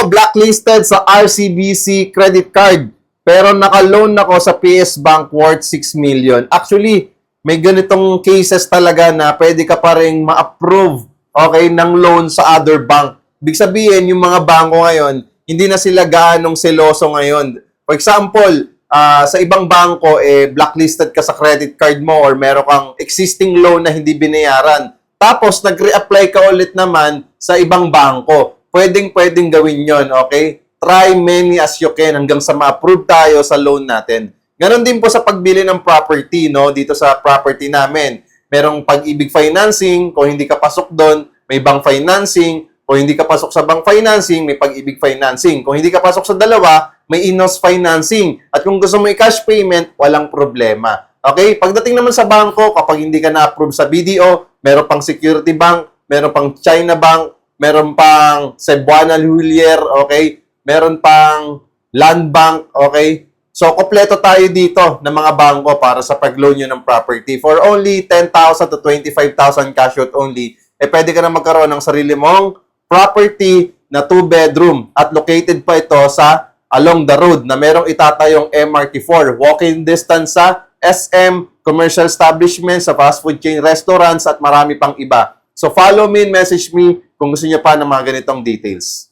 ako blacklisted sa RCBC credit card. Pero naka-loan ako sa PS Bank worth 6 million. Actually, may ganitong cases talaga na pwede ka pa rin ma-approve, okay, ng loan sa other bank. Ibig sabihin, yung mga bangko ngayon, hindi na sila gaanong seloso ngayon. For example, sa ibang bangko, blacklisted ka sa credit card mo or meron kang existing loan na hindi binayaran. Tapos, nag-reapply ka ulit naman sa ibang bangko. Pwedeng gawin yon, okay? Try many as you can hanggang sa ma-approve tayo sa loan natin. Ganon din po sa pagbili ng property, no? Dito sa property namin, merong pag-ibig financing, kung hindi ka pasok doon, may bank financing, kung hindi ka pasok sa bank financing, may pag-ibig financing. Kung hindi ka pasok sa dalawa, may in-house financing. At kung gusto mo i-cash payment, walang problema. Okay? Pagdating naman sa bangko, kapag hindi ka na-approve sa BDO, meron pang Security Bank, meron pang China Bank, meron pang Cebuana Huilier, okay? Meron pang Land Bank, okay? So, kompleto tayo dito ng mga bangko para sa pag-loan nyo ng property. For only 10,000 to 25,000 cash out only, pwede ka na magkaroon ng sarili mong property na 2-bedroom at located pa ito sa along the road na merong itatayong MRT4. Walking distance sa SM, commercial establishments, sa fast food chain restaurants at marami pang iba. So, follow me and message me kung gusto niyo pa ng mga ganitong details.